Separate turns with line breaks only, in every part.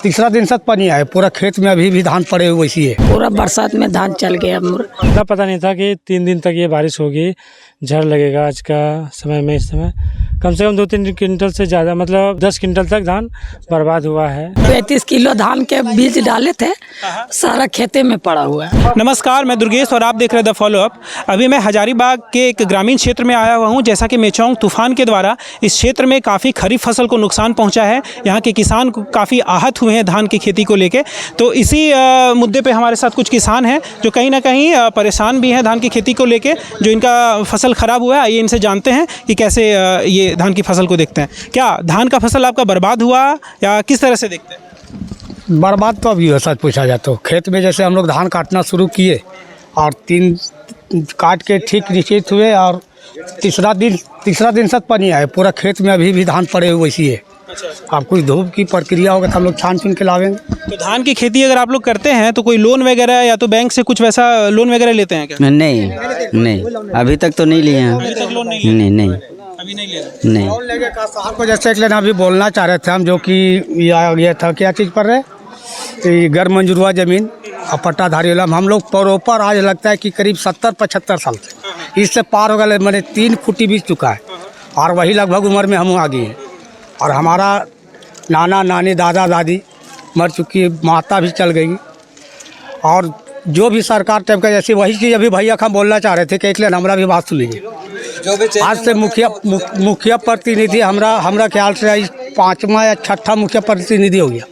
तीसरा दिन से पानी आया, पूरा खेत में अभी भी धान पड़े हुए वैसी है।
पूरा बरसात में धान चल गया।
इतना पता नहीं था कि 3 दिन तक ये बारिश होगी, झड़ लगेगा। आज का समय में इस समय कम से कम 2-3 क्विंटल से ज़्यादा, मतलब 10 क्विंटल तक धान बर्बाद हुआ है।
35 किलो धान के बीज डाले थे, सारा खेते में पड़ा हुआ है।
नमस्कार, मैं दुर्गेश और आप देख रहे हैं द फॉलो अप। अभी मैं हजारीबाग के एक ग्रामीण क्षेत्र में आया हुआ हूं। जैसा कि मेचोंग तूफान के द्वारा इस क्षेत्र में काफ़ी खरीफ फसल को नुकसान पहुंचा है। यहाँ के किसान काफ़ी आहत हुए हैं धान की खेती को लेके। तो इसी मुद्दे पे हमारे साथ कुछ किसान हैं जो कहीं ना कहीं परेशान भी हैं धान की खेती को लेके, जो इनका फसल ख़राब हुआ है। आइए इनसे जानते हैं कि कैसे ये धान की फसल को देखते हैं। क्या धान का फसल आपका बर्बाद हुआ या किस तरह से देखते हैं?
बर्बाद तो अभी सच पूछा जाए तो खेत में जैसे हम लोग धान काटना शुरू किए और 3 काट के ठीक निश्चित हुए और तीसरा दिन से पानी आया, पूरा खेत में अभी भी धान पड़े हुए वैसी है। अब कुछ धूप की प्रक्रिया होगा तो हम लोग छान छीन के लावेंगे।
तो धान की खेती अगर आप लोग करते हैं तो कोई लोन वगैरह या तो बैंक से कुछ वैसा लोन वगैरह लेते हैं क्या?
नहीं, अभी तक तो नहीं लिए हैं।
अभी तक लोन नहीं अभी नहीं लिया।
नहीं
लोन लेके का साहब को जैसे एक लेना अभी बोलना चाह रहे थे हम, जो कि ये था क्या चीज़ पर रहे घर मंजूरवा ज़मीन और पट्टाधारी वाला हम लोग प्रॉपर आज लगता है कि करीब 70-75 साल से इससे पार हो गए। मैंने 3 फुटी बीत चुका है और वही लगभग उम्र में हम आ गए हैं। और हमारा नाना नानी दादा दादी मर चुकी है, माता भी चल गई। और जो भी सरकार टाइप का जैसे वही चीज़ अभी भैया हम बोलना चाह रहे थे कि एक लेन हमारा भी बात सुन लीजिए। आज से मुखिया प्रतिनिधि हमरा ख्याल से 5वां या 6ठा मुखिया प्रतिनिधि हो गया।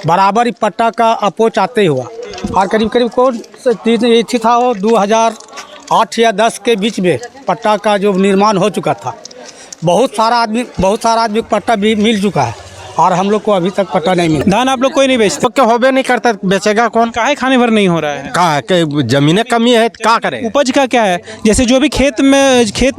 बराबर ही पट्टा का अपोच आते ही हुआ और करीब कौन थी था वो 2008 या 10 के बीच में पट्टा का जो निर्माण हो चुका था। बहुत सारा आदमी को पट्टा भी मिल चुका है और हम लोग को अभी तक पट्टा नहीं मिला।
धान आप लोग कोई नहीं बेचते?
तो होबे नहीं करता, बेचेगा कौन?
काहे खाने भर नहीं हो रहा है?
का जमीनें कमी है क्या करें?
उपज का क्या है? जैसे जो भी खेत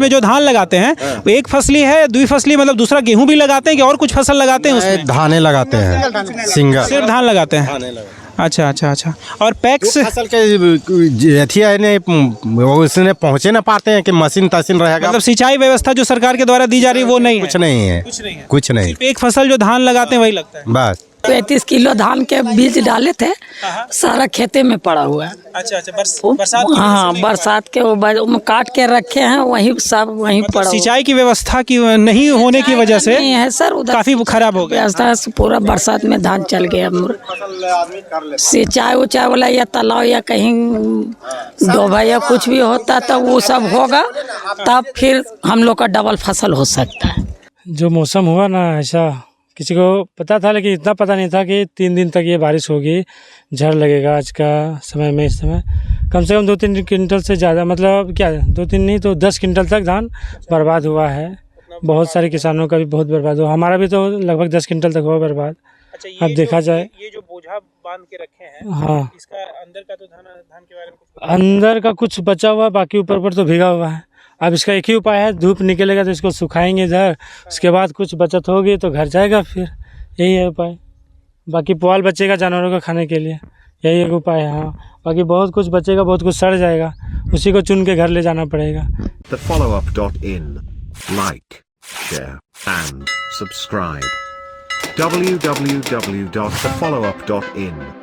में जो धान लगाते हैं वो एक फसली है, 2 फसली, मतलब दूसरा गेहूं भी लगाते हैं कि और कुछ फसल लगाते हैं उसमें?
धाने लगाते हैं, सिंगल
सिर्फ धान लगाते हैं। अच्छा। और पैक्स
फसल के उसने पहुँचे ना पाते हैं कि मशीन तशीन रहेगा।
मतलब सिंचाई व्यवस्था जो सरकार के द्वारा दी जा रही है वो नहीं है?
कुछ नहीं।
एक फसल जो धान लगाते हैं वही लगता है
बस
35 किलो धान के बीज डाले थे, सारा खेते में पड़ा हुआ है।
अच्छा बरसात की
हाँ, बरसात के वो काट के रखे हैं, वही सब वहीं पड़ा।
सिंचाई की व्यवस्था की नहीं होने की वजह से
नहीं है सर, उधर
काफी खराब हो गया।
व्यवस्था से पूरा बरसात में धान चल गया। सिंचाई उचाई वाला या तालाब या कहीं डोबा या कुछ भी होता तो वो सब होगा, तब फिर हम लोग का डबल फसल हो सकता है।
जो मौसम हुआ ना, ऐसा किसी को पता था, लेकिन इतना पता नहीं था कि 3 दिन तक ये बारिश होगी, झड़ लगेगा। आज का समय में इस समय कम से कम 2-3 क्विंटल से ज़्यादा, मतलब क्या 2-3 नहीं तो 10 क्विंटल तक धान बर्बाद हुआ है। बहुत सारे किसानों का भी बहुत बर्बाद हुआ, हमारा भी तो लगभग 10 क्विंटल तक हुआ बर्बाद।
अच्छा,
अब देखा जाए
ये जो बोझा बांध के रखे हैं,
हाँ,
इसका अंदर का तो धान के बारे में कुछ
अंदर का कुछ बचा हुआ, बाकी ऊपर तो भीगा हुआ है। अब इसका एक ही उपाय है, धूप निकलेगा तो इसको सुखाएंगे इधर, उसके बाद कुछ बचत होगी तो घर जाएगा, फिर यही है उपाय। बाकी पुआल बचेगा जानवरों को खाने के लिए, यही एक उपाय है। हाँ, बाकी बहुत कुछ बचेगा, बहुत कुछ सड़ जाएगा, उसी को चुन के घर ले जाना पड़ेगा।
thefollowup.in Like, share and subscribe. www.thefollowup.in